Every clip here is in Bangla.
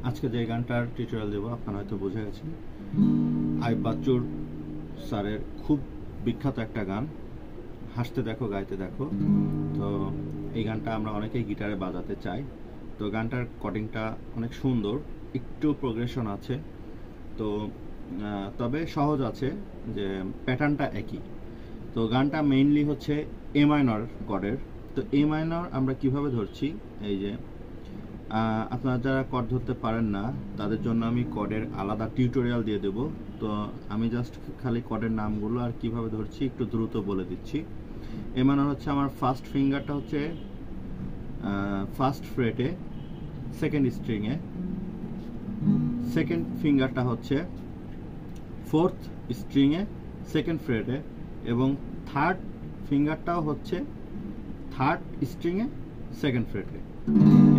আজকে যে গানটার টিউটোরিয়াল দেবো আপনারা হয়তো বুঝে গেছেন। আইয়ুব বাচ্চুর স্যারের খুব বিখ্যাত একটা গান, হাসতে দেখো গাইতে দেখো। তো এই গানটা আমরা অনেকেই গিটারে বাজাতে চাই। তো গানটার কর্ডিংটা অনেক সুন্দর, একটু প্রোগ্রেশন আছে, তো তবে সহজ আছে, যে প্যাটার্নটা একই। তো গানটা মেইনলি হচ্ছে এ মাইনর কর্ডের। তো এ মাইনর আমরা কিভাবে ধরছি, এই যে আপনারা যারা কর্ড ধরতে পারেন না তাদের জন্য আমি কর্ডের আলাদা টিউটোরিয়াল দিয়ে দেব। তো আমি জাস্ট খালি কর্ডের নামগুলো আর কিভাবে ধরছি একটু দ্রুত বলে দিচ্ছি। এ মাইনর হচ্ছে আমার ফার্স্ট ফিঙ্গারটা হচ্ছে ফার্স্ট ফ্রেটে সেকেন্ড স্ট্রিংয়ে, সেকেন্ড ফিঙ্গারটা হচ্ছে ফোর্থ স্ট্রিংয়ে সেকেন্ড ফ্রেটে, এবং থার্ড ফিঙ্গারটাও হচ্ছে থার্ড স্ট্রিংয়ে সেকেন্ড ফ্রেটে।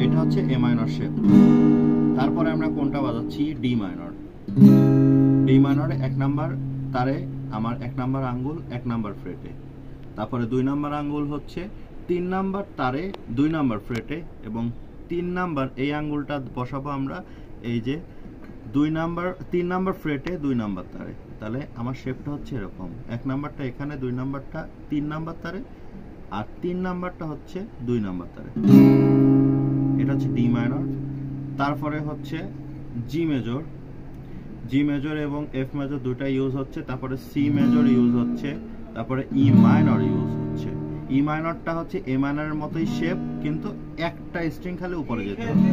এটা হচ্ছে এ মাইনর শেপ। তারপরে আমরা কোনটা বাজাচ্ছি, ডি মাইনর। ডি মাইনরে 1 নাম্বার তারে আমার 1 নাম্বার আঙ্গুল 1 নাম্বার ফ্রেটে, তারপরে 2 নাম্বার আঙ্গুল হচ্ছে 3 নাম্বার তারে 2 নাম্বার ফ্রেটে, এবং 3 নাম্বার এই আঙ্গুলটা বসাবো আমরা এই যে 3 নাম্বার ফ্রেটে 2 নাম্বার তারে। তাহলে আমার শেপটা হচ্ছে এরকম, 1 নাম্বারটা এখানে, 2 নাম্বারটা 3 নাম্বার তারে, আর 3 নাম্বারটা হচ্ছে 2 নাম্বার তারে। এটা হচ্ছে ডি মাইনর। তারপরে হচ্ছে জি মেজর। জি মেজর এবং এফ মেজর দুটা ইউজ হচ্ছে, তারপরে সি মেজর ইউজ হচ্ছে, তারপরে ই মাইনর ইউজ হচ্ছে। ই মাইনরটা হচ্ছে এ মাইনরের মতোই শেপ, কিন্তু একটা স্ট্রিং খালি উপরে যেতে হবে।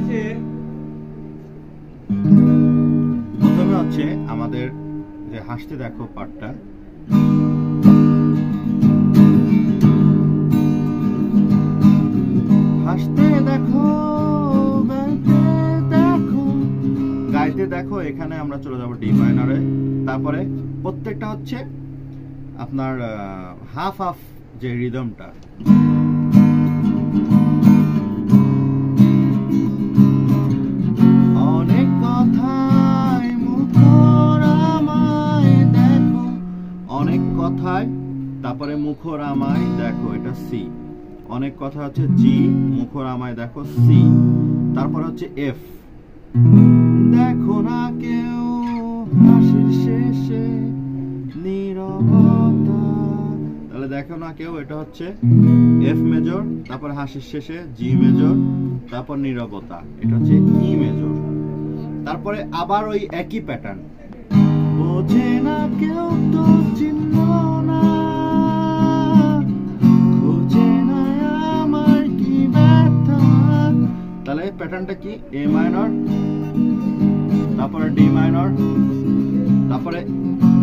প্রথমে হচ্ছে আমাদের যে হাসতে দেখো পার্টটা, হাসতে দেখো গাইতে দেখো, এখানে আমরা চলে যাব ডি মাইনরে। তারপরে প্রত্যেকটা হচ্ছে আপনার হাফ হাফ যে রিদমটা, অনেক কথায় মুখর আমায় দেখো, অনেক কথায়, তারপরে মুখর আমায় দেখো, এটা সি। অনেক কথা হচ্ছে জি, মুখর আমায় দেখো সি। তারপর হচ্ছে এফ, দেখো না কেউ হাসির শেষে নীরবতা। তাহলে দেখো না কেউ, এটা হচ্ছে এফ মেজর, তারপর হাসির শেষে জি মেজর, তারপর নীরবতা, এটা হচ্ছে ই মেজর। তারপরে আবার ওই একই প্যাটার্ন, বোঝে না কেউ তো চিহ্ন না, খোঁজে না আমার কি ব্যথা। তাহলে প্যাটার্নটা কি, এ মাইনর, তারপরে ডি মাইনর, তারপরে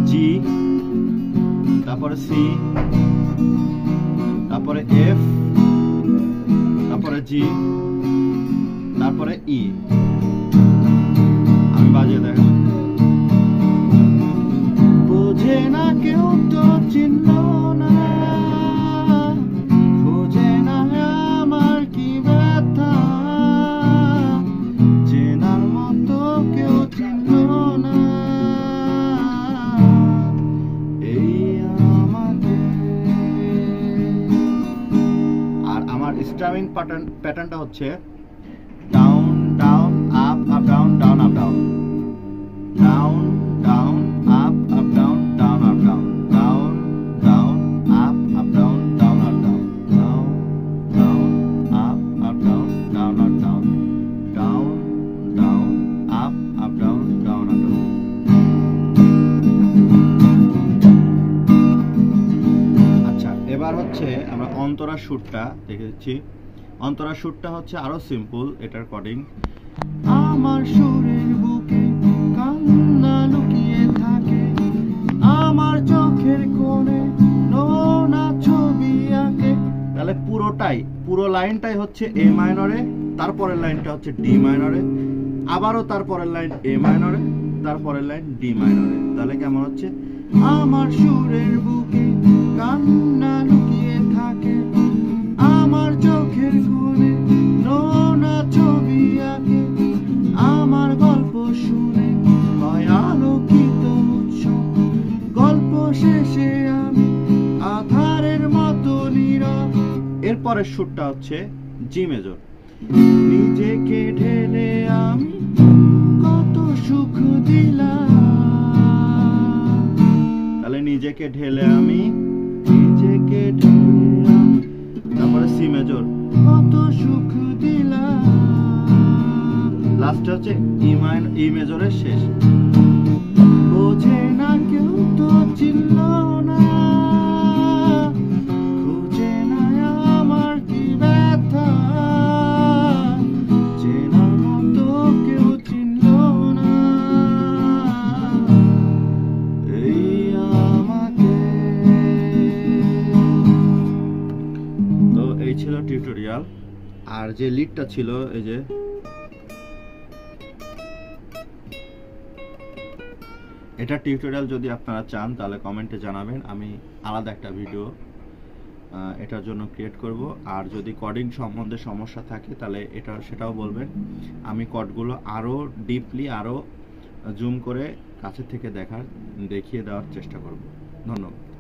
জি, তারপরে সি, তারপরে এফ, তারপরে জি, তারপরে ই। আমি বাজিয়ে দেখো, বোঝে না কেউ তো চিহ্ন না, খোঁজে না আমার কি ব্যথা, চেনার মতো কেউ চিহ্ন না, এই আমাকে। আর আমার স্ট্রামিং প্যাটার্নটা হচ্ছে down down up up down down up down, down down up up down down up down, down down up up down down up down, down down up up down down up down, down down up up down down up down. আচ্ছা, এবার হচ্ছে আমরা অন্তরা সুরটা দেখে দিচ্ছি। অন্তরা সুরটা হচ্ছে আরো সিম্পল, এটার কর্ডিং, আমার সুরের বুকে কান্না লুকিয়ে থাকে, আমার চোখের কোণে নোনা ছবি আঁকে। তাহলে পুরো লাইনটাই হচ্ছে এ মাইনরে, তারপরের লাইনটা হচ্ছে ডি মাইনরে, আবারও তারপরের লাইন এ মাইনরে, তারপরের লাইন ডি মাইনরে। তাহলে কেমন হচ্ছে, আমার সুরের বুকে কান্না লুকিয়ে থাকে, আমার চোখের কোণে নোনা ছবি আঁকে, আমার গল্প শুনে হয় আলোকিত উৎস, গল্প শেষে আমি আধারের মতো নীরব। এরপরের সুরটা হচ্ছে জি মেজর, নিজেকে ঢেলে আমি নিজেকে ঢেলে আমি নিজেকে ঢেলে তারপরে সি মেজর কত সুখ দিলাম লাস্ট হচ্ছে ই মেজরের শেষ বোঝে না কেউ তো চিনল না খুঁজে না আমার কি ব্যথা চেনার মতো কেউ চিনল না এই আমাকে। তো এই ছিল টিউটোরিয়াল। আর যে লিডটা ছিল এই যে এটা টিউটোরিয়াল যদি আপনারা চান তাহলে কমেন্টে জানাবেন, আমি আলাদা একটা ভিডিও এটার জন্য ক্রিয়েট করব। আর যদি কোডিং সম্বন্ধে সমস্যা থাকে তাহলে সেটাও বলবেন, আমি কোডগুলো আরও ডিপলি আরও জুম করে কাছে থেকে দেখিয়ে দেওয়ার চেষ্টা করব। ধন্যবাদ।